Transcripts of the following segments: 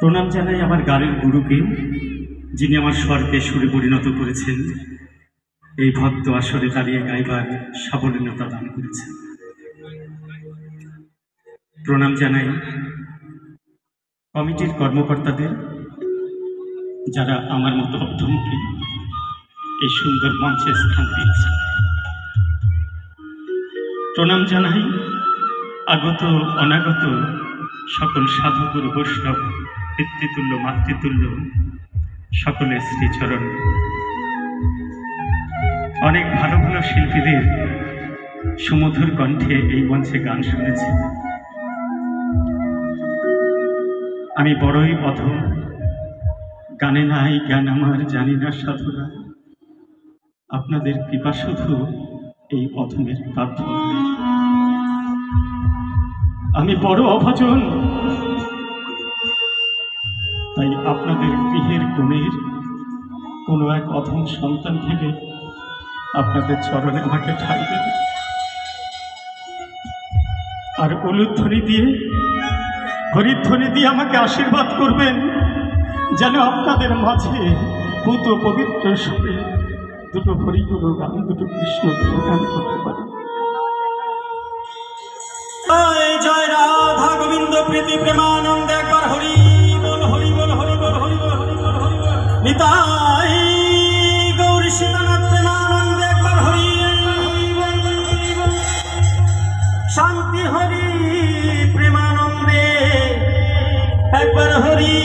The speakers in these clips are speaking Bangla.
প্রণাম জানাই আমার গানের গুরুকে, যিনি আমার স্বরকে সুরে পরিণত করেছেন, এই ভক্ত আসরে দাঁড়িয়ে গাইবার সাবলীলতা দান করেছেন। প্রণাম জানাই কমিটির কর্মকর্তাদের, যারা আমার মতো অধ্যমকে এই সুন্দর মঞ্চে স্থান দিয়েছে। প্রণাম জানাই আগত অনাগত সকল সাধুগুরু বৈষ্ণব, পিতৃতুল্য মাতৃতুল্য সকলের শ্রীচরণ। অনেক ভালো ভালো শিল্পীদের সুমধুর কণ্ঠে এই মঞ্চে গান শুনেছি। আমি বড়ই অধম, গানে নাই জ্ঞান আমার, জানি না সাধুরা। আপনাদের কৃপা শুধু এই অধমের প্রার্থনা। আমি বড় অভাজন, তাই আপনাদের গৃহের কোণের কোনো এক অধম সন্তান থেকে আপনাদের চরণে আমাকে ঠাঁই দেবে, আর উলুধ্বনি দিয়ে, হরিধ্বনি দিয়ে আমাকে আশীর্বাদ করবেন, যেন আপনাদের মাঝে পুত পবিত্র সুরে দুটো হরিগুরু গান, দুটো কৃষ্ণ গান করতে পারি। জয় রাধা গোবিন্দ প্রীতি প্রেমানন্দ, একবার হরি বল, হরি বল, হরি বল, হরি বল, হরি বল, হরি বল। নিতাই গৌর সীতানাথ প্রেমানন্দ, একবার হরি বল, হরি বল। শান্তি হরি প্রেমানন্দে, একবার হরি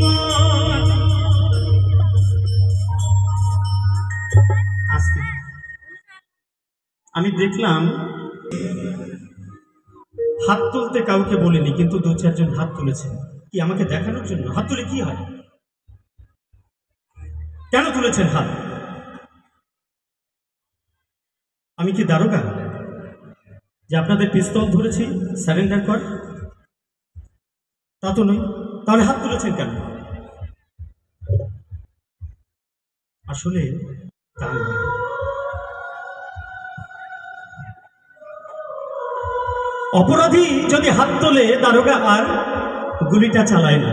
বল। আজকে আমি দেখলাম হাত তুলতে কাউকে বলিনি, কিন্তু দু চারজন হাত তুলেছেন। কি আমাকে দেখানোর জন্য? হাত তুলে কি হয়? কেন তুলেছেন হাত? আমি কি দারোগা যে আপনাদের পিস্তল ধরেছি সারেন্ডার কর? তা তো নই। তাহলে হাত তুলেছেন কেন? আসলে তা নয়। অপরাধী যদি হাত তোলে, দারোগা আর গুলিটা চালায় না।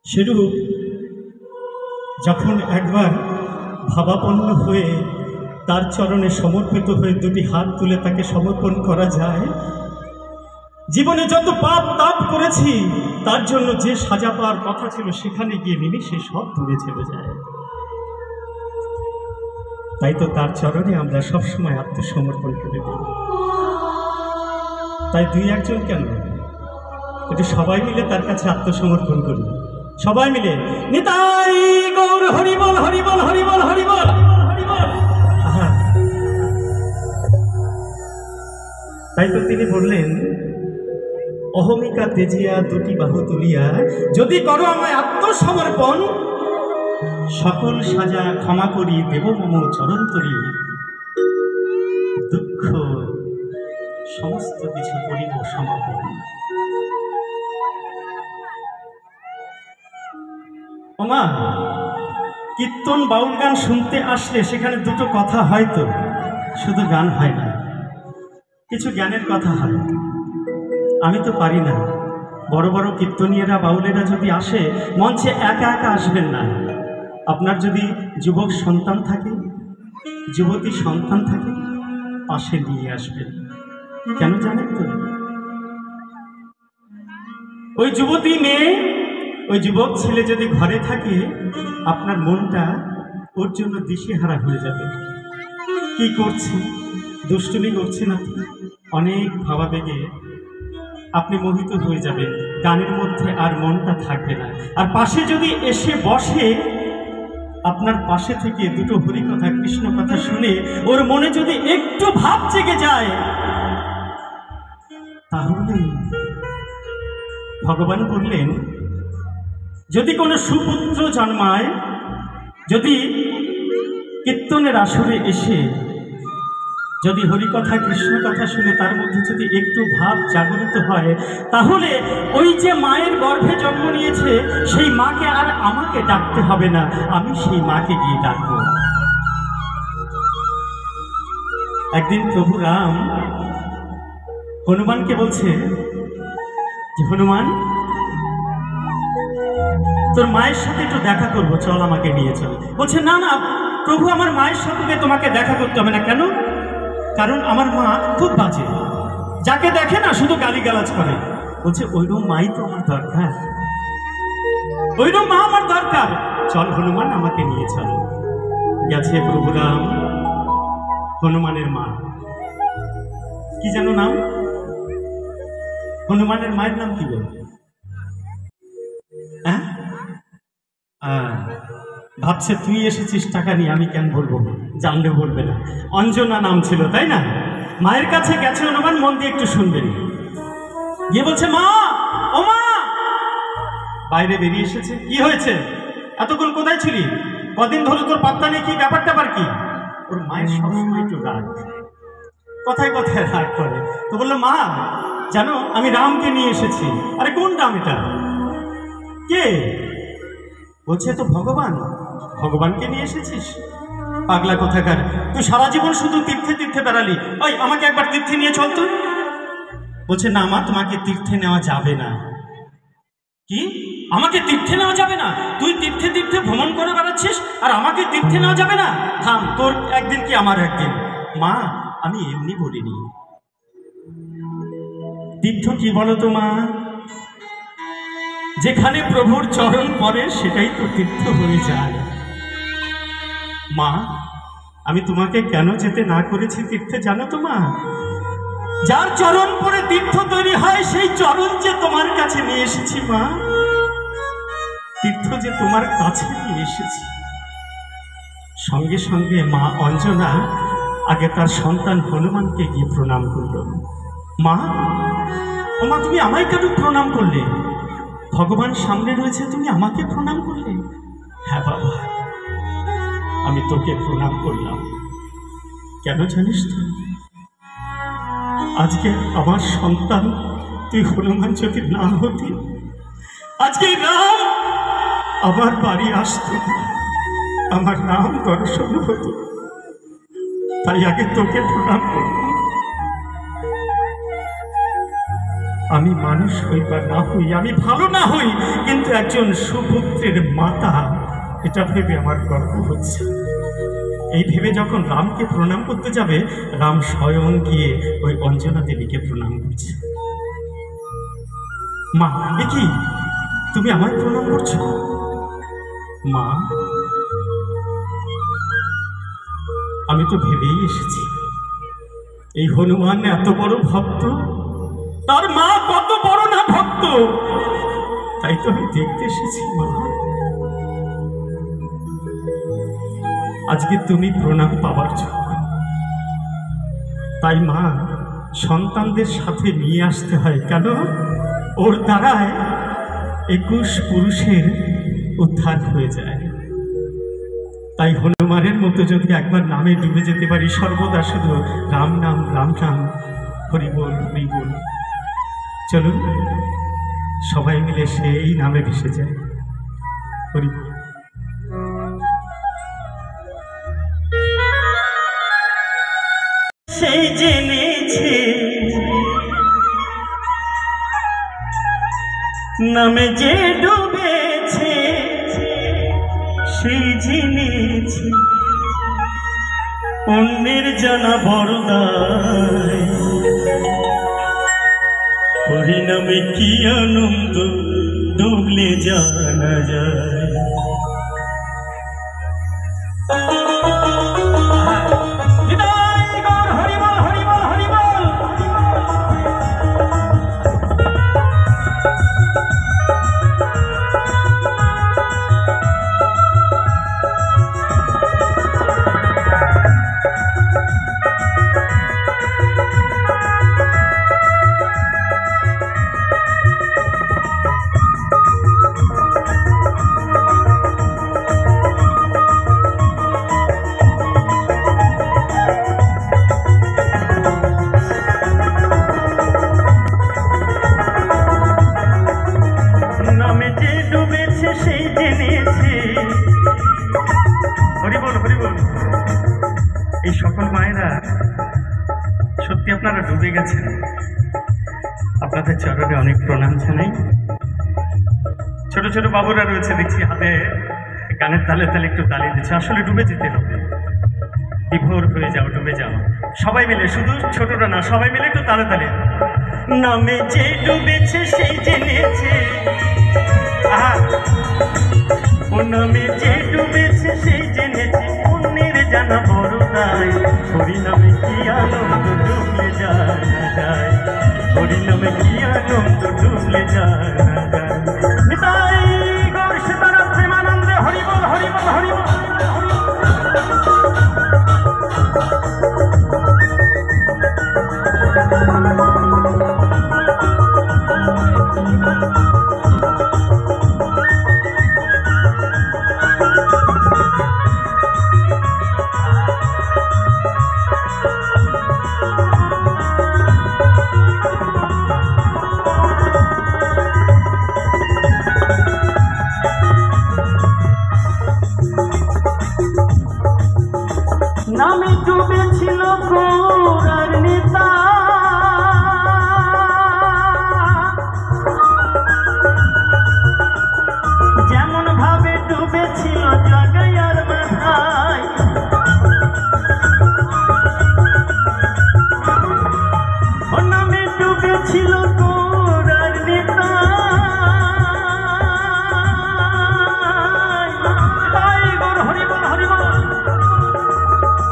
সেরূপ যখন একবার ভাবাপন্ন হয়ে তার চরণে সমর্পিত হয়ে দুটি হাত তুলে তাকে সমর্পণ করা যায়, জীবনে যত পাপ তাপ করেছি তার জন্য যে সাজা পাওয়ার কথা ছিল, সেখানে গিয়ে নিমিষে সব দূরে চলে যায়। তাই তো তার চরণে আমরা সবসময় আত্মসমর্পণ করে দিই। তাই দুই একজন কেন, একটু সবাই মিলে তার কাছে আত্মসমর্পণ করি। সবাই মিলে নিতাই গৌর হরি বল, হরি বল, হরি বল, হরি বল, হরি বল। তাই তো তিনি বললেন, অহমিকা তেজিয়া দুটি বাহু তুলিয়া যদি করো আমায় আত্মসমর্পণ, সকল সাজা ক্ষমা করি দেব মম চরণ তরি, দুঃখ সমস্ত কিছু করিব সমাপন। ওমা, কীর্তন বাউল গান শুনতে আসলে সেখানে দুটো কথা হয়তো, শুধু গান হয় না, কিছু জ্ঞানের কথা হয়। আমি তো পারি না। বড় বড় কীর্তনীয়রা বাউলেরা যদি আসে মঞ্চে, একা একা আসবেন না। আপনার যদি যুবক সন্তান থাকে, যুবতী সন্তান থাকে, পাশে নিয়ে আসবেন। কেন জানেন তো? ওই যুবতী মেয়ে, ওই যুবক ছেলে যদি ঘরে থাকে, আপনার মনটা ওর জন্য দিশেহারা হয়ে যাবে। কি করছে? দুষ্টুমি করছে না? অনেক ভাবাবেগে আপনি মোহিত হয়ে যাবেন, গানের মধ্যে আর মনটা থাকবে না। আর পাশে যদি এসে বসে, আপনার পাশে থেকে দুটো হরি কথা, কৃষ্ণ কথা শুনে ওর মনে যদি একটু ভাব জেগে যায়, তাহলে ভগবান বললেন, যদি কোনো সুপুত্র জন্মায়, যদি কীর্তনের আসরে এসে যদি হরিকথা কৃষ্ণ কথা শুনে তার মধ্যে যদি একটু ভাব জাগরিত হয়, তাহলে ওই যে মায়ের গর্ভে জন্ম নিয়েছে, সেই মাকে আর আমাকে ডাকতে হবে না, আমি সেই মাকে গিয়ে ডাকবো। একদিন প্রভু রাম হনুমানকে বলছে যে হনুমান, তোর মায়ের সাথে একটু দেখা করবো, চল আমাকে নিয়ে চল। বলছে না না প্রভু, আমার মায়ের সাথে তোমাকে দেখা করতে হবে না। কেন? কারণ আমার মা খুব বাজে, যাকে দেখে না শুধু গালিগালাজ করে। বলছে ওইরকম মাই তো আমার দরকার, ওইরকম মা আমার দরকার। চল হনুমান, আমাকে নিয়ে চল। গেছে প্রভু রাম হনুমানের মা, কি যেন নাম? হনুমানের মায়ের নাম কি বল? হ্যাঁ, ভাবছে তুই এসেছিস টাকা নিয়ে, আমি কেন বলবো, জানলেও বলবে না। অঞ্জনা নাম ছিল, তাই না? মায়ের কাছে গেছে হনুমান, মন দিয়ে একটু শুনবেন। গিয়ে বলছে মা, ও মা। বাইরে বেরিয়ে এসেছে। কি হয়েছে? এতক্ষণ কোথায় ছিলি? কদিন ধরে তোর পাত্তা নেই, কি ব্যাপারটা আবার কি? ওর মায়ের সবসময় একটু রাগ, কথায় কথায় রাগ করে। তো বললো মা জানো আমি রামকে নিয়ে এসেছি। আরে কোন রাম এটা? কে? বলছে তো ভগবান। ভগবানকে নিয়ে এসেছিস? পাগলা কোথাকার, তুই সারা জীবন শুধু তীর্থে তীর্থে বেড়ালি, ওই আমাকে একবার তীর্থে নিয়ে চল তো। বলছে না মা, তোমাকে তীর্থে নেওয়া যাবে না। কি? আমাকে তীর্থে নেওয়া যাবে না? তুই তীর্থে তীর্থে ভ্রমণ করে বেড়াচ্ছিস আর আমাকে তীর্থে নেওয়া যাবে না? থাম, তোর একদিন কি আমার একদিন। মা আমি এমনি বলিনি। তীর্থ কি বলো তো মা? যেখানে প্রভুর চরণ পড়ে সেটাই তো তীর্থ হয়ে যায়। মা আমি তোমাকে কেন যেতে না করেছি তীর্থে জানো তো মা? যার চরণ পড়ে তীর্থ তৈরি হয় সেই চরণ যে তোমার কাছে নিয়ে এসেছি মা, তীর্থ যে তোমার কাছে নিয়ে এসেছি। সঙ্গে সঙ্গে মা অঞ্জনা আগে তার সন্তান হনুমানকে গিয়ে প্রণাম করল। মা, ও মা তুমি আমায় কেন প্রণাম করলে? ভগবান সামনে রয়েছে, তুমি আমাকে প্রণাম করলে? হ্যাঁ বাবা, আমি তোকে প্রণাম করলাম। কেন জানিস তো? আজকে আমার সন্তান তুই হনুমান যদি না হতি, আজকে রাম আমার বাড়ি আসতো, আমার রাম দর্শন হতো। তাই আগে তোকে প্রণাম করলাম। আমি মানুষ হই বা না হই, আমি ভালো না হই, কিন্তু একজন সুপুত্রের মাতা, এটা ভেবে আমার গর্ব হচ্ছে। এই ভেবে যখন রামকে প্রণাম করতে যাবে, রাম স্বয়ং গিয়ে ওই অঞ্জনা দেবীকে প্রণাম করছে। মা দেখি তুমি আমায় প্রণাম করছো? মা আমি তো ভেবেই এসেছি এই হনুমান এত বড় ভক্ত, তার মা কত বড় না ভক্ত, তাই তো আমি দেখতে এসেছি। মা আজকে তুমি প্রণাম পাবার জন্য, তাই মা সন্তানদের সাথে নিয়ে আসতে হয়। কেন? ওর দ্বারায় 21 পুরুষের উদ্ধার হয়ে যায়। তাই হনুমানের মতো যদি একবার নামে ডুবে যেতে পারি, সর্বদা শুধু রাম নাম রাম নাম, হরি বল হরি বল। চলুন সবাই মিলে সেই নামে ভেসে যায়। হরি বল। সেই জেনেছে নামে যে ডুবেছে, সেই জেনেছে অন্যের জানা বড়দায়। হরি নামে কি আনন্দ ডুবলে জানা যায়। এই সকল মায়েরা সত্যি আপনারা ডুবে গেছেন। আপনাদের চরণে অনেক প্রণাম জানাই। ছোট ছোট বাবুরা রয়েছে দেখছি, হাতে গানের তালে তালে একটু তালি দিচ্ছে। আসলে ডুবে যেতে হবে, বিভোর হয়ে যাও, ডুবে যাও সবাই মিলে, শুধু ছোটরা না, সবাই মিলে একটু তালে তালে। নামে যে ডুবেছে সেই জেনেছে, আহা, ও নামে যে ডুবেছে সেই জেনেছে, পুণ্যের জানা বড় তাই, হরি নামে কি আনন্দ ডুবলে জানা যায়, হরি নামে কি আনন্দ ডুবলে জানা যায়। নিতাই গৌর সীতারাম প্রেমানন্দে হরি বল, হরি বল, হরি বল। নামে ডুবেছিল গৌরার নেতা, যেমন ভাবে ডুবেছিল জগাইয়ার মাথায়, ও নামে ডুবেছিল গৌরার নেতা,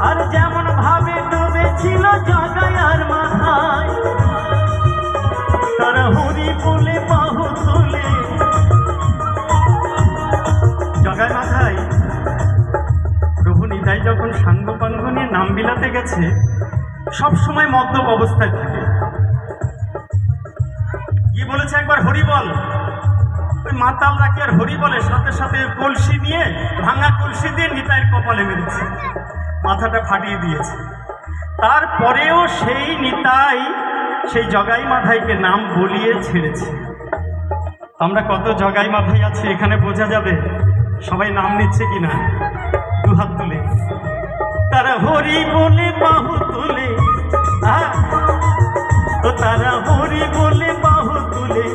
আর যেমন ভাবে ডুবেছিল জগাইয়ার মাথায়, তারা হরি বলে বাহু তুলে। জগাই মাথায় প্রভু নিতাই যখন সাঙ্গ পাঙ্গ নিয়ে নাম বিলাতে গেছে, সবসময় মদ্যপ অবস্থায় থাকে। কি বলেছে একবার হরি বল, ওই মাতাল রাখি আর হরি বলে, সাথে সাথে কলসি নিয়ে, ভাঙা কলসি দিয়ে নিতাইয়ের কপালে মেরেছে, মাথাটা ফাটিয়ে দিয়েছে। তারপরেও সেই নিতাই সেই জগাই মাথাইকে নাম বলিয়ে ছেড়েছে। আমরা কত জগাই মাথাই আছি এখানে বোঝা যাবে, সবাই নাম নিচ্ছে কিনা, দুহাত তুলে। তারা হরি বলে বাহু তুলে, তো তারা হরি বলে বাহু তুলে,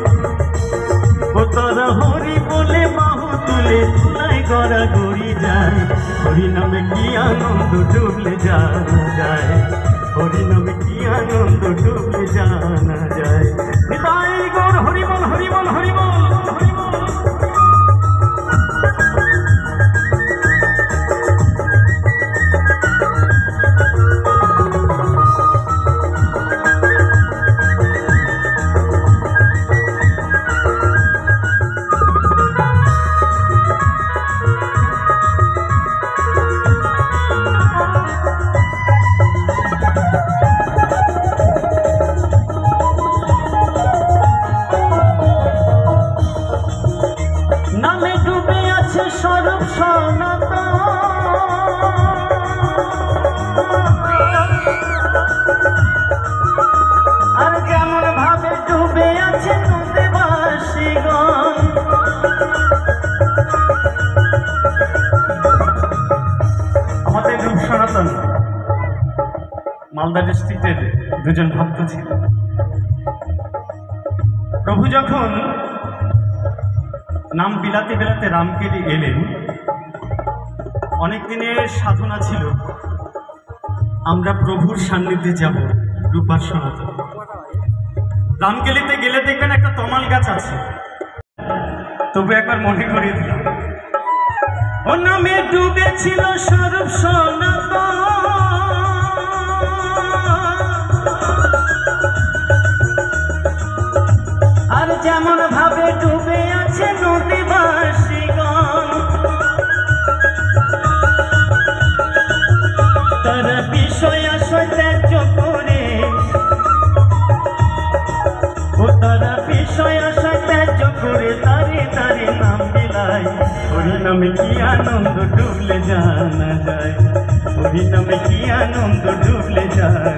ও তারা হরি বলে বাহু তুলে, তুলাই গড়া গড়ি যায়, হরি নামে কি আনন্দ ডুবলে জানা যায়, হরি নামে কি আনন্দ ডুবলে জানা যায়। নিতাই গৌর হরি বল, হরি বল, হরি বল, হরি বল। নামে ডুবে আছে স্বরূপ সনাতন, আর যেমন ভাবে ডুবে আছে নদীবাসীগণ, আমাদের রূপ সনাতন মালদা ডিস্ট্রিক্টের দুজন ভক্ত ছিল। প্রভু যখন নাম বিলাতে বিলাতে রামকেলি এলেন, অনেক দিনের সাধনা ছিল আমরা প্রভুর সান্নিধ্যে যাব, রূপার সনাতন। রামকেলিতে গেলে দেখবেন একটা তমাল গাছ আছে, তবু একবার মনে করিয়ে দিলাম, ও নামে ডুবেছিল স্বরূপ সনাতন, আর যেমন ভাবে ডুবে আছে নদীবাসীগণ, তারা বিষয় আশয় ত্যায্য করে, ও তারা বিষয় আশয় ত্যায্য করে, তারে তারে নাম বিলায়, হরি নামে কি আনন্দ ডুবলে জানা যায়, হরি নামে কি আনন্দ ডুবলে যায়।